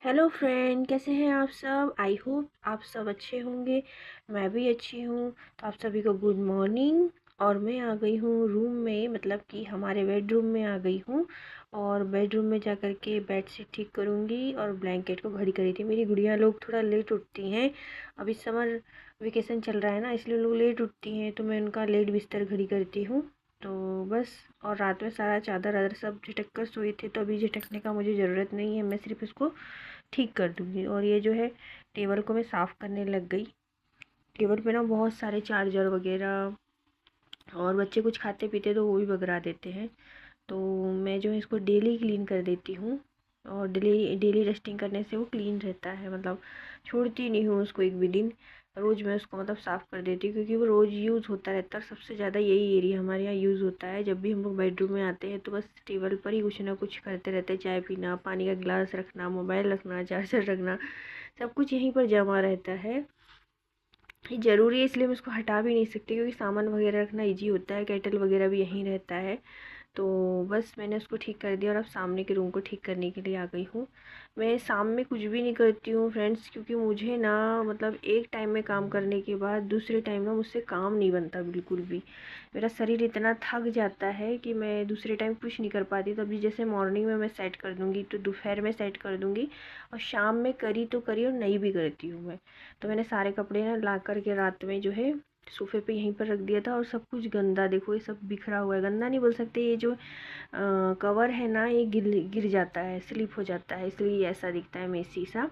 Hello friend, कैसे हैं आप सब। आई होप आप सब अच्छे होंगे। मैं भी अच्छी हूँ। तो आप सभी को गुड मॉर्निंग। और मैं आ गई हूँ रूम में, मतलब कि हमारे बेडरूम में आ गई हूँ। और बेडरूम में जा कर के बेड शीट ठीक करूँगी और ब्लैंकेट को घड़ी करी थी। मेरी गुड़िया लोग थोड़ा लेट उठती हैं। अभी समर वेकेशन चल रहा है ना, इसलिए लोग लेट उठती हैं, तो मैं उनका लेट बिस्तर घड़ी करती हूँ। तो बस। और रात में सारा चादर वादर सब झटक कर सोए थे, तो अभी झटकने का मुझे ज़रूरत नहीं है। मैं सिर्फ इसको ठीक कर दूँगी। और ये जो है टेबल को मैं साफ़ करने लग गई। टेबल पे ना बहुत सारे चार्जर वगैरह, और बच्चे कुछ खाते पीते तो वो भी बगरा देते हैं। तो मैं जो है इसको डेली क्लीन कर देती हूँ। और डेली डेली डस्टिंग करने से वो क्लीन रहता है, मतलब छोड़ती नहीं हूँ उसको एक भी दिन। रोज़ मैं उसको मतलब साफ़ कर देती हूँ, क्योंकि वो रोज़ यूज़ होता रहता है। और सबसे ज़्यादा यही एरिया हमारे यहाँ यूज़ होता है। जब भी हम लोग बेडरूम में आते हैं तो बस टेबल पर ही कुछ ना कुछ करते रहते हैं। चाय पीना, पानी का गिलास रखना, मोबाइल रखना, चार्जर रखना, सब कुछ यहीं पर जमा रहता है। ये ज़रूरी है, इसलिए मैं उसको हटा भी नहीं सकती, क्योंकि सामान वगैरह रखना ईजी होता है। केटल वगैरह भी यहीं रहता है। तो बस मैंने उसको ठीक कर दिया और अब सामने के रूम को ठीक करने के लिए आ गई हूँ। मैं शाम में कुछ भी नहीं करती हूँ फ्रेंड्स, क्योंकि मुझे ना मतलब एक टाइम में काम करने के बाद दूसरे टाइम ना मुझसे काम नहीं बनता बिल्कुल भी। मेरा शरीर इतना थक जाता है कि मैं दूसरे टाइम कुछ नहीं कर पाती। तो अभी जैसे मॉर्निंग में मैं सेट कर दूँगी, तो दोपहर में सेट कर दूँगी, और शाम में करी तो करी, और नहीं भी करती हूँ मैं। तो मैंने सारे कपड़े ना ला कर के रात में जो है सोफ़े पे यहीं पर रख दिया था। और सब कुछ गंदा, देखो ये सब बिखरा हुआ है। गंदा नहीं बोल सकते, ये जो कवर है ना, ये गिर गिर जाता है, स्लिप हो जाता है, इसलिए ऐसा दिखता है मेसी सा।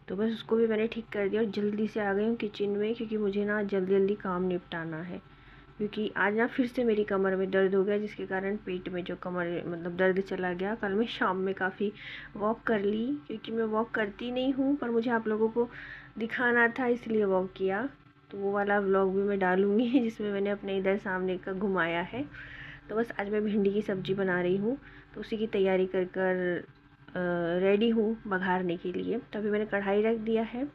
तो बस उसको भी मैंने ठीक कर दिया और जल्दी से आ गई हूँ किचन में, क्योंकि मुझे ना जल्दी जल्दी काम निपटाना है। क्योंकि आज ना फिर से मेरी कमर में दर्द हो गया, जिसके कारण पेट में जो कमर मतलब दर्द चला गया। कल मैं शाम में काफ़ी वॉक कर ली, क्योंकि मैं वॉक करती नहीं हूँ, पर मुझे आप लोगों को दिखाना था इसलिए वॉक किया। तो वो वाला व्लॉग भी मैं डालूँगी जिसमें मैंने अपने इधर सामने का घुमाया है। तो बस आज मैं भिंडी की सब्ज़ी बना रही हूँ, तो उसी की तैयारी कर कर रेडी हूँ बघारने के लिए। तो अभी मैंने कढ़ाई रख दिया है,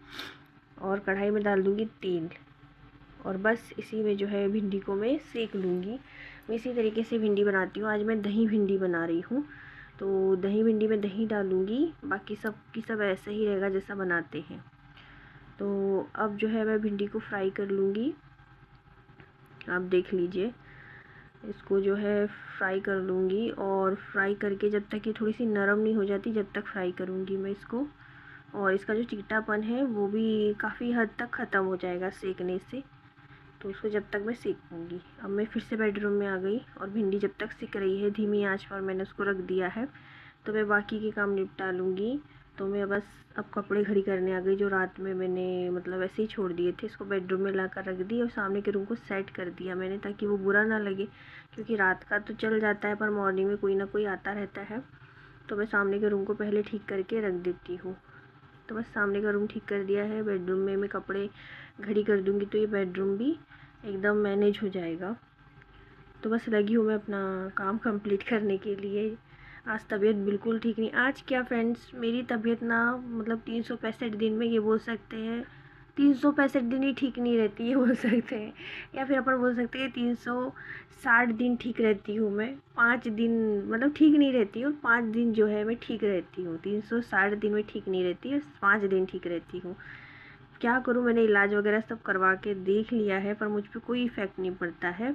और कढ़ाई में डाल दूँगी तेल। और बस इसी में जो है भिंडी को मैं सेक लूँगी। मैं इसी तरीके से भिंडी बनाती हूँ। आज मैं दही भिंडी बना रही हूँ। तो दही भिंडी में दही डालूँगी, बाकी सब की सब ऐसा ही रहेगा जैसा बनाते हैं। तो अब जो है मैं भिंडी को फ्राई कर लूँगी। आप देख लीजिए, इसको जो है फ्राई कर लूँगी। और फ्राई करके जब तक ये थोड़ी सी नरम नहीं हो जाती, जब तक फ्राई करूँगी मैं इसको। और इसका जो चिकटापन है वो भी काफ़ी हद तक ख़त्म हो जाएगा सेकने से। तो उसको जब तक मैं सेकूँगी। अब मैं फिर से बेडरूम में आ गई, और भिंडी जब तक सिक रही है धीमी आंच पर मैंने उसको रख दिया है। तो मैं बाकी के काम निपटा लूँगी। तो मैं बस अब कपड़े घड़ी करने आ गई, जो रात में मैंने मतलब ऐसे ही छोड़ दिए थे। इसको बेडरूम में ला कर रख दी, और सामने के रूम को सेट कर दिया मैंने, ताकि वो बुरा ना लगे। क्योंकि रात का तो चल जाता है, पर मॉर्निंग में कोई ना कोई आता रहता है। तो मैं सामने के रूम को पहले ठीक करके रख देती हूँ। तो बस सामने का रूम ठीक कर दिया है। बेडरूम में मैं कपड़े घड़ी कर दूँगी, तो ये बेडरूम भी एकदम मैनेज हो जाएगा। तो बस लगी हूँ मैं अपना काम कंप्लीट करने के लिए। आज तबीयत बिल्कुल ठीक नहीं। आज क्या फ्रेंड्स, मेरी तबीयत ना मतलब 365 दिन में ये बोल सकते हैं, 365 दिन ही ठीक नहीं रहती है बोल सकते हैं। या फिर अपन बोल सकते हैं 360 दिन ठीक रहती हूँ मैं। 5 दिन मतलब ठीक नहीं रहती हूँ, 5 दिन जो है मैं ठीक रहती हूँ। 360 दिन में ठीक नहीं रहती है, 5 दिन ठीक रहती हूँ। क्या करूँ, मैंने इलाज वगैरह सब करवा के देख लिया है, पर मुझ पर कोई इफ़ेक्ट नहीं पड़ता है।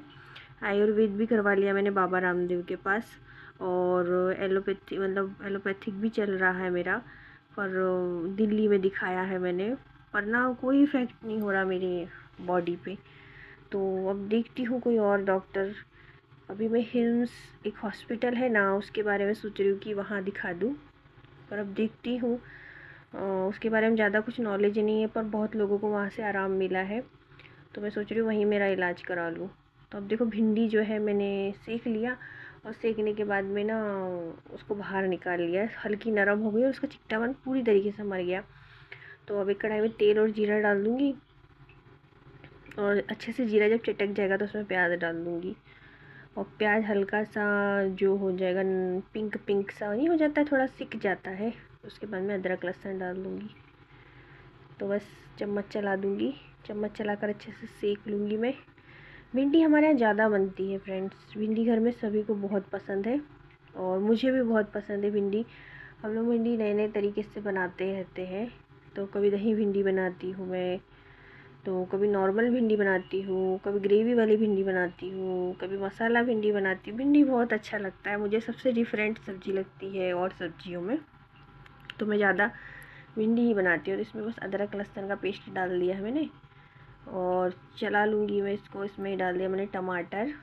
आयुर्वेद भी करवा लिया मैंने बाबा रामदेव के पास। और एलोपैथी मतलब एलोपैथिक भी चल रहा है मेरा। पर दिल्ली में दिखाया है मैंने, पर ना कोई इफ़ेक्ट नहीं हो रहा मेरे बॉडी पे। तो अब देखती हूँ कोई और डॉक्टर। अभी मैं हिम्स एक हॉस्पिटल है ना, उसके बारे में सोच रही हूँ कि वहाँ दिखा दूँ। पर अब देखती हूँ। उसके बारे में ज़्यादा कुछ नॉलेज नहीं है, पर बहुत लोगों को वहाँ से आराम मिला है। तो मैं सोच रही हूँ वहीं मेरा इलाज करा लूँ। तो अब देखो भिंडी जो है मैंने सेक लिया, और सेकने के बाद में ना उसको बाहर निकाल लिया। हल्की नरम हो गई और उसका चिकटापन पूरी तरीके से मर गया। तो अब एक कढ़ाई में तेल और जीरा डाल दूँगी, और अच्छे से जीरा जब चटक जाएगा तो उसमें प्याज डाल दूँगी। और प्याज हल्का सा जो हो जाएगा, पिंक पिंक सा नहीं हो जाता है, थोड़ा सिक जाता है, उसके बाद में अदरक लहसुन डाल दूँगी। तो बस चम्मच चला दूँगी, चम्मच चलाकर अच्छे से सेक लूँगी मैं। भिंडी हमारे यहाँ ज़्यादा बनती है फ्रेंड्स। भिंडी घर में सभी को बहुत पसंद है, और मुझे भी बहुत पसंद है भिंडी। हम लोग भिंडी नए नए तरीके से बनाते रहते हैं। तो कभी दही भिंडी बनाती हूँ मैं, तो कभी नॉर्मल भिंडी बनाती हूँ, कभी ग्रेवी वाली भिंडी बनाती हूँ, कभी मसाला भिंडी बनाती हूँ। भिंडी बहुत अच्छा लगता है मुझे, सबसे डिफरेंट सब्ज़ी लगती है और सब्जियों में। तो मैं ज़्यादा भिंडी ही बनाती हूँ। और इसमें बस अदरक लहसुन का पेस्ट डाल दिया है मैंने, और चला लूँगी मैं इसको। इसमें डाल दिया मैंने टमाटर,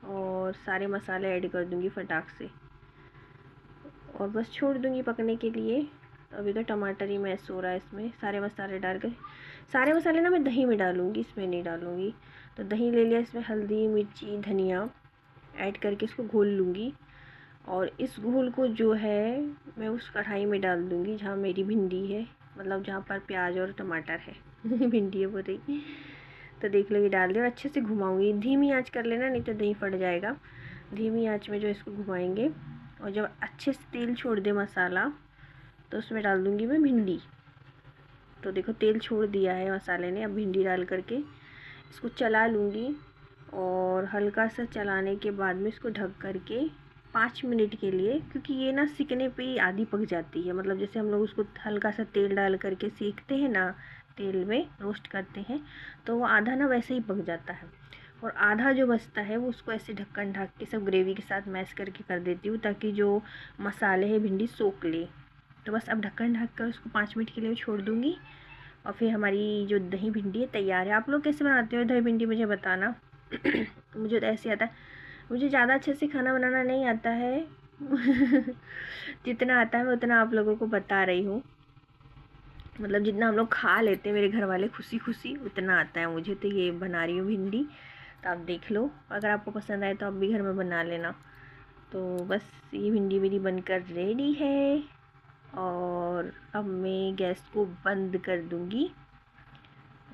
और सारे मसाले ऐड कर दूँगी फटाक से, और बस छोड़ दूँगी पकने के लिए। अभी तो टमाटर ही मैश हो रहा है, इसमें सारे मसाले डाल कर। सारे मसाले ना मैं दही में डालूँगी, इसमें नहीं डालूँगी। तो दही ले लिया, इसमें हल्दी मिर्ची धनिया ऐड करके इसको घोल लूँगी। और इस घोल को जो है मैं उस कढ़ाई में डाल दूँगी जहाँ मेरी भिंडी है, मतलब जहाँ पर प्याज और टमाटर है भिंडी है वो रही। तो देख लो ये डाल दिया, और अच्छे से घुमाऊँगी। धीमी आंच कर लेना, नहीं तो दही फट जाएगा। धीमी आंच में जो इसको घुमाएंगे, और जब अच्छे से तेल छोड़ दे मसाला, तो उसमें डाल दूँगी मैं भिंडी। तो देखो तेल छोड़ दिया है मसाले ने। अब भिंडी डाल करके इसको चला लूँगी, और हल्का सा चलाने के बाद में इसको ढक करके 5 मिनट के लिए, क्योंकि ये ना सिकने पे ही आधी पक जाती है। मतलब जैसे हम लोग उसको हल्का सा तेल डाल करके सेकते हैं ना, तेल में रोस्ट करते हैं, तो वो आधा ना वैसे ही पक जाता है। और आधा जो बचता है वो उसको ऐसे ढक्कन ढक के सब ग्रेवी के साथ मैश करके कर देती हूँ, ताकि जो मसाले हैं भिंडी सोख ले। तो बस अब ढक्कन ढक कर उसको 5 मिनट के लिए छोड़ दूँगी, और फिर हमारी जो दही भिंडी है तैयार है। आप लोग कैसे बनाते हो दही भिंडी मुझे बताना मुझे तो ऐसे आता है। मुझे ज़्यादा अच्छे से खाना बनाना नहीं आता है जितना आता है मैं उतना आप लोगों को बता रही हूँ। मतलब जितना हम लोग खा लेते हैं मेरे घर वाले खुशी खुशी, उतना आता है मुझे। तो ये बना रही हूँ भिंडी, तो आप देख लो। अगर आपको पसंद आए तो आप भी घर में बना लेना। तो बस ये भिंडी मेरी बनकर रेडी है, और अब मैं गैस को बंद कर दूँगी।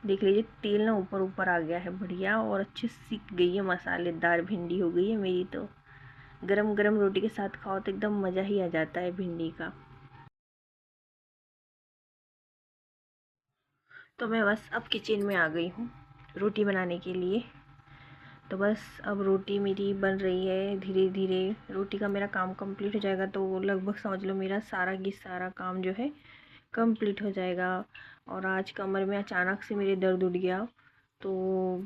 देख लीजिए तेल ना ऊपर ऊपर आ गया है बढ़िया, और अच्छे सीख गई है, मसालेदार भिंडी हो गई है मेरी। तो गरम गरम रोटी के साथ खाओ तो एकदम मज़ा ही आ जाता है भिंडी का। तो मैं बस अब किचन में आ गई हूँ रोटी बनाने के लिए। तो बस अब रोटी मेरी बन रही है धीरे धीरे। रोटी का मेरा काम कंप्लीट हो जाएगा तो लगभग समझ लो मेरा सारा की सारा काम जो है कंप्लीट हो जाएगा। और आज कमर में अचानक से मेरे दर्द उठ गया, तो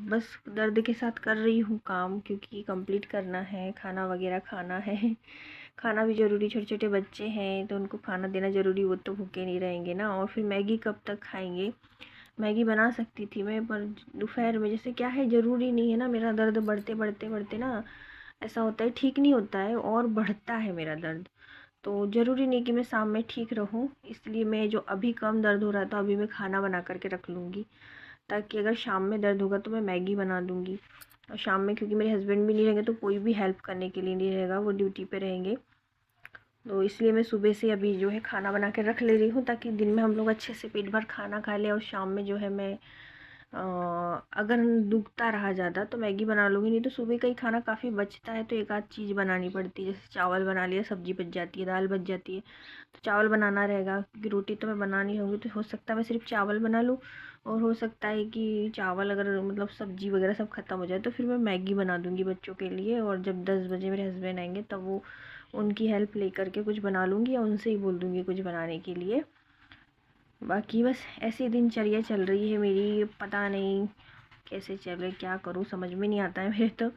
बस दर्द के साथ कर रही हूँ काम, क्योंकि कंप्लीट करना है, खाना वगैरह खाना है खाना भी ज़रूरी। छोटे छोटे बच्चे हैं तो उनको खाना देना ज़रूरी, वो तो भूखे नहीं रहेंगे ना। और फिर मैगी कब तक खाएंगे। मैगी बना सकती थी मैं, पर दोपहर में जैसे क्या है, ज़रूरी नहीं है ना। मेरा दर्द बढ़ते बढ़ते बढ़ते ना ऐसा होता है, ठीक नहीं होता है और बढ़ता है मेरा दर्द। तो ज़रूरी नहीं कि मैं शाम में ठीक रहूँ, इसलिए मैं जो अभी कम दर्द हो रहा था अभी मैं खाना बना करके रख लूँगी, ताकि अगर शाम में दर्द होगा तो मैं मैगी बना दूँगी। और शाम में क्योंकि मेरे हस्बैंड भी नहीं रहेंगे तो कोई भी हेल्प करने के लिए नहीं रहेगा, वो ड्यूटी पे रहेंगे। तो इसलिए मैं सुबह से अभी जो है खाना बना के रख ले रही हूँ, ताकि दिन में हम लोग अच्छे से पेट भर खाना खा लें। और शाम में जो है मैं अगर दुखता रहा ज़्यादा तो मैगी बना लूँगी, नहीं तो सुबह का ही खाना काफ़ी बचता है तो एक आध चीज़ बनानी पड़ती है। जैसे चावल बना लिया, सब्ज़ी बच जाती है, दाल बच जाती है, तो चावल बनाना रहेगा, क्योंकि रोटी तो मैं बनानी होगी। तो हो सकता है मैं सिर्फ चावल बना लूँ, और हो सकता है कि चावल अगर मतलब सब्ज़ी वगैरह सब ख़त्म हो जाए तो फिर मैं मैगी बना दूँगी बच्चों के लिए। और जब 10 बजे मेरे हस्बैंड आएंगे तब वो उनकी हेल्प ले करके कुछ बना लूँगी, या उनसे ही बोल दूँगी कुछ बनाने के लिए। बाकी बस ऐसी दिनचर्या चल रही है मेरी, पता नहीं कैसे चल रही, क्या करूँ समझ में नहीं आता है मेरे। तो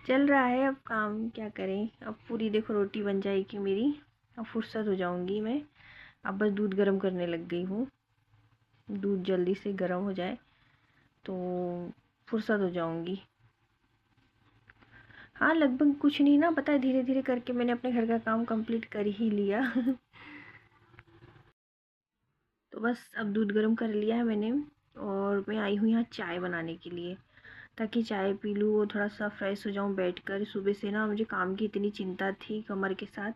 चल रहा है, अब काम क्या करें। अब पूरी देखो रोटी बन जाएगी मेरी, अब फुर्सत हो जाऊंगी मैं। अब बस दूध गर्म करने लग गई हूँ, दूध जल्दी से गर्म हो जाए तो फुर्सत हो जाऊंगी। हाँ लगभग कुछ नहीं ना, पता है धीरे धीरे करके मैंने अपने घर का काम कंप्लीट कर ही लिया तो बस अब दूध गर्म कर लिया है मैंने, और मैं आई हूँ यहाँ चाय बनाने के लिए, ताकि चाय पी लूँ और थोड़ा सा फ्रेश हो जाऊँ बैठकर। सुबह से ना मुझे काम की इतनी चिंता थी कमर के साथ,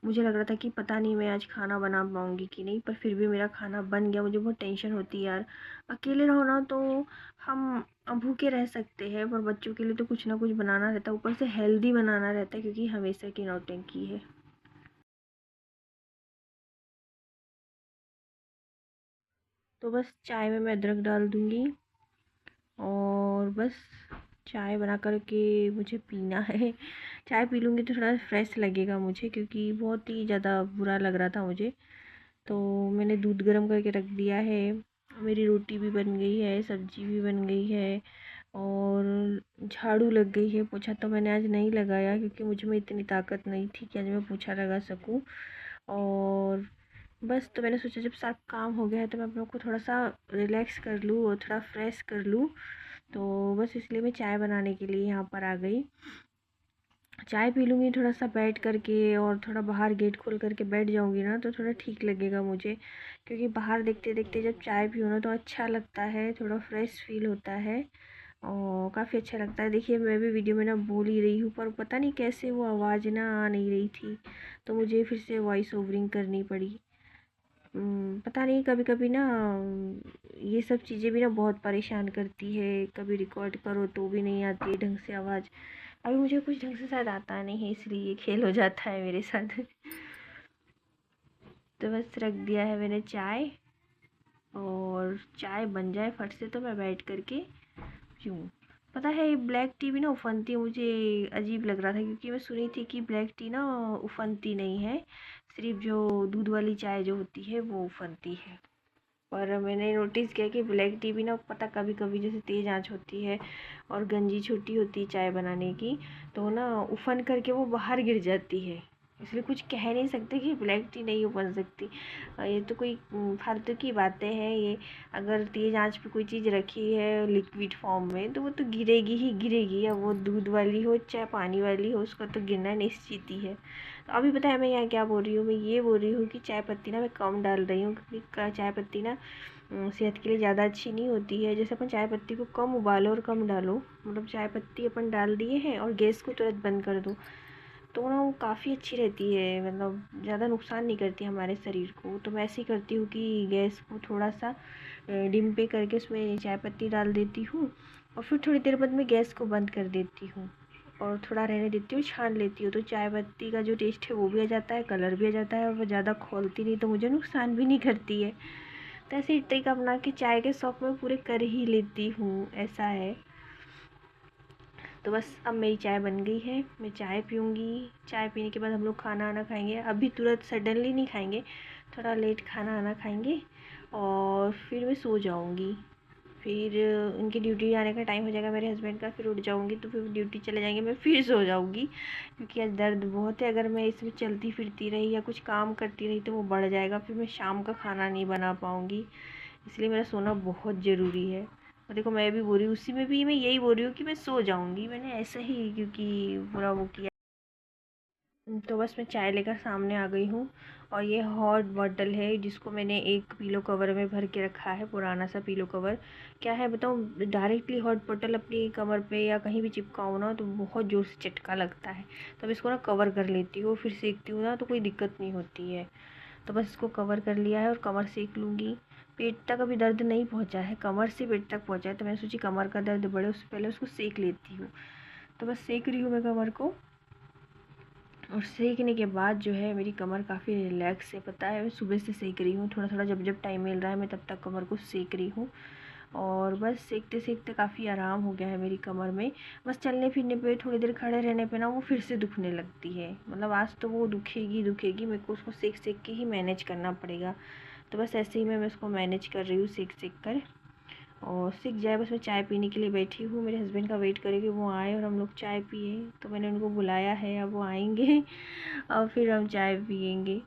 मुझे लग रहा था कि पता नहीं मैं आज खाना बना पाऊँगी कि नहीं, पर फिर भी मेरा खाना बन गया। मुझे बहुत टेंशन होती है यार, अकेले रहो ना तो हम भूखे रह सकते हैं, पर बच्चों के लिए तो कुछ ना कुछ बनाना रहता है, ऊपर से हेल्दी बनाना रहता है, क्योंकि हमेशा की नौटंकी है। तो बस चाय में मैं अदरक डाल दूँगी, और बस चाय बना कर के मुझे पीना है। चाय पी लूँगी तो थोड़ा फ्रेश लगेगा मुझे, क्योंकि बहुत ही ज़्यादा बुरा लग रहा था मुझे। तो मैंने दूध गर्म करके रख दिया है। मेरी रोटी भी बन गई है, सब्जी भी बन गई है, और झाड़ू लग गई है। पोछा तो मैंने आज नहीं लगाया क्योंकि मुझ में इतनी ताकत नहीं थी कि आज मैं पोछा लगा सकूं। और बस, तो मैंने सोचा जब सब काम हो गया है तो मैं अपने को थोड़ा सा रिलैक्स कर लूँ और थोड़ा फ्रेश कर लूँ। तो बस इसलिए मैं चाय बनाने के लिए यहाँ पर आ गई। चाय पी लूँगी थोड़ा सा बैठ करके, और थोड़ा बाहर गेट खोल करके बैठ जाऊँगी ना तो थोड़ा ठीक लगेगा मुझे, क्योंकि बाहर देखते देखते जब चाय पियो ना तो अच्छा लगता है, थोड़ा फ्रेश फील होता है और काफ़ी अच्छा लगता है। देखिए, मैं भी वीडियो में ना बोल ही रही हूँ, पर पता नहीं कैसे वो आवाज़ ना आ नहीं रही थी, तो मुझे फिर से वॉइस ओवरिंग करनी पड़ी। पता नहीं, कभी कभी ना ये सब चीज़ें भी ना बहुत परेशान करती है। कभी रिकॉर्ड करो तो भी नहीं आती है ढंग से आवाज़। अभी मुझे कुछ ढंग से शायद आता नहीं है, इसलिए ये खेल हो जाता है मेरे साथ। तो बस रख दिया है मैंने चाय, और चाय बन जाए फट से तो मैं बैठ करके पीऊँ। पता है, ये ब्लैक टी भी ना उफनती मुझे अजीब लग रहा था, क्योंकि मैं सुनी थी कि ब्लैक टी ना उफनती नहीं है, सिर्फ जो दूध वाली चाय जो होती है वो उफनती है। और मैंने नोटिस किया कि ब्लैक टी भी ना, पता, कभी कभी जैसे तेज़ आंच होती है और गंजी छोटी होती है चाय बनाने की, तो ना उफन करके वो बाहर गिर जाती है। इसलिए कुछ कह नहीं सकते कि ब्लैक टी नहीं उफन सकती। ये तो कोई फालतू की बातें हैं ये। अगर तेज़ आंच पे कोई चीज़ रखी है लिक्विड फॉर्म में तो वो तो गिरेगी ही गिरेगी, अब वो दूध वाली हो चाहे पानी वाली हो, उसका तो गिरना निश्चित ही है। तो अभी पता है मैं यहाँ क्या बोल रही हूँ, मैं ये बोल रही हूँ कि चाय पत्ती ना मैं कम डाल रही हूँ, क्योंकि चाय पत्ती ना सेहत के लिए ज़्यादा अच्छी नहीं होती है। जैसे अपन चाय पत्ती को कम उबालो और कम डालो, मतलब चाय पत्ती अपन डाल दिए हैं और गैस को तुरंत बंद कर दो, तो ना वो काफ़ी अच्छी रहती है, मतलब ज़्यादा नुकसान नहीं करती हमारे शरीर को। तो मैं ऐसे ही करती हूँ कि गैस को थोड़ा सा डिम पे करके उसमें चाय पत्ती डाल देती हूँ, और फिर थोड़ी देर बाद मैं गैस को बंद कर देती हूँ और थोड़ा रहने देती हूँ, छान लेती हूँ। तो चाय पत्ती का जो टेस्ट है वो भी आ जाता है, कलर भी आ जाता है, और वो ज़्यादा खोलती नहीं तो मुझे नुकसान भी नहीं करती है। तो ऐसे ही ट्रिक अपना के चाय के शौक में पूरे कर ही लेती हूँ, ऐसा है। तो बस अब मेरी चाय बन गई है, मैं चाय पीऊँगी। चाय पीने के बाद हम लोग खाना आना खाएंगे। अभी तुरंत सडनली नहीं खाएंगे, थोड़ा लेट खाना आना खाएंगे, और फिर मैं सो जाऊँगी। फिर उनकी ड्यूटी जाने का टाइम हो जाएगा मेरे हस्बैंड का, फिर उठ जाऊँगी तो फिर ड्यूटी चले जाएंगे, मैं फिर सो जाऊँगी, क्योंकि आज दर्द बहुत है। अगर मैं इसमें चलती फिरती रही या कुछ काम करती रही तो वो बढ़ जाएगा, फिर मैं शाम का खाना नहीं बना पाऊँगी। इसलिए मेरा सोना बहुत ज़रूरी है। और देखो, मैं भी बोल रही हूँ, उसी में भी मैं यही बोल रही हूँ कि मैं सो जाऊँगी, मैंने ऐसा ही क्योंकि पूरा वो किया। तो बस मैं चाय लेकर सामने आ गई हूँ, और ये हॉट बॉटल है जिसको मैंने एक पीलो कवर में भर के रखा है, पुराना सा पीलो कवर। क्या है बताऊँ, डायरेक्टली हॉट बॉटल अपनी कमर पे या कहीं भी चिपकाओ ना तो बहुत ज़ोर से चटका लगता है। तो अब इसको ना कवर कर लेती हूँ, फिर सेकती हूँ ना तो कोई दिक्कत नहीं होती है। तो बस इसको कवर कर लिया है और कमर सेक लूँगी। पेट तक अभी दर्द नहीं पहुँचा है, कमर से पेट तक पहुँचा है, तो मैंने सोची कमर का दर्द बढ़े उससे पहले उसको सेक लेती हूँ। तो बस सेक रही हूँ मैं कमर को, और सेकने के बाद जो है मेरी कमर काफ़ी रिलैक्स है। पता है, मैं सुबह से सेक रही हूँ, थोड़ा थोड़ा जब जब टाइम मिल रहा है मैं तब तक कमर को सेक रही हूँ, और बस सेकते सेकते काफ़ी आराम हो गया है मेरी कमर में। बस चलने फिरने पे, थोड़ी देर खड़े रहने पे ना वो फिर से दुखने लगती है, मतलब आज तो वो दुखेगी दुखेगी, मेरे को उसको सेक सेक के ही मैनेज करना पड़ेगा। तो बस ऐसे ही मैं उसको मैनेज कर रही हूँ सेक सेक कर, और सीख जाए। बस मैं चाय पीने के लिए बैठी हूँ, मेरे हस्बैंड का वेट करेंगे वो आए और हम लोग चाय पिए। तो मैंने उनको बुलाया है, अब वो आएंगे और फिर हम चाय पियेंगे।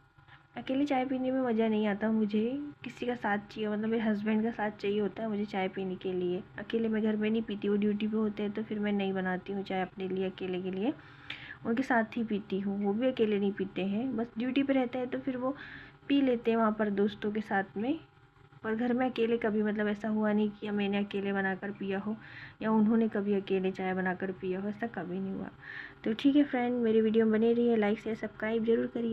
अकेले चाय पीने में मज़ा नहीं आता मुझे, किसी का साथ चाहिए, मतलब मेरे हस्बैंड का साथ चाहिए होता है मुझे चाय पीने के लिए। अकेले मैं घर में नहीं पीती, वो ड्यूटी पे होते हैं तो फिर मैं नहीं बनाती हूँ चाय अपने लिए अकेले के लिए, उनके साथ ही पीती हूँ। वो भी अकेले नहीं पीते हैं, बस ड्यूटी पे रहते हैं तो फिर वो पी लेते हैं वहाँ पर दोस्तों के साथ में। पर घर में अकेले कभी मतलब ऐसा हुआ नहीं कि मैंने अकेले बनाकर पिया हो या उन्होंने कभी अकेले चाय बनाकर पिया हो, ऐसा कभी नहीं हुआ। तो ठीक है फ्रेंड, मेरी वीडियो में बने रहिए, लाइक शेयर सब्सक्राइब जरूर करिए।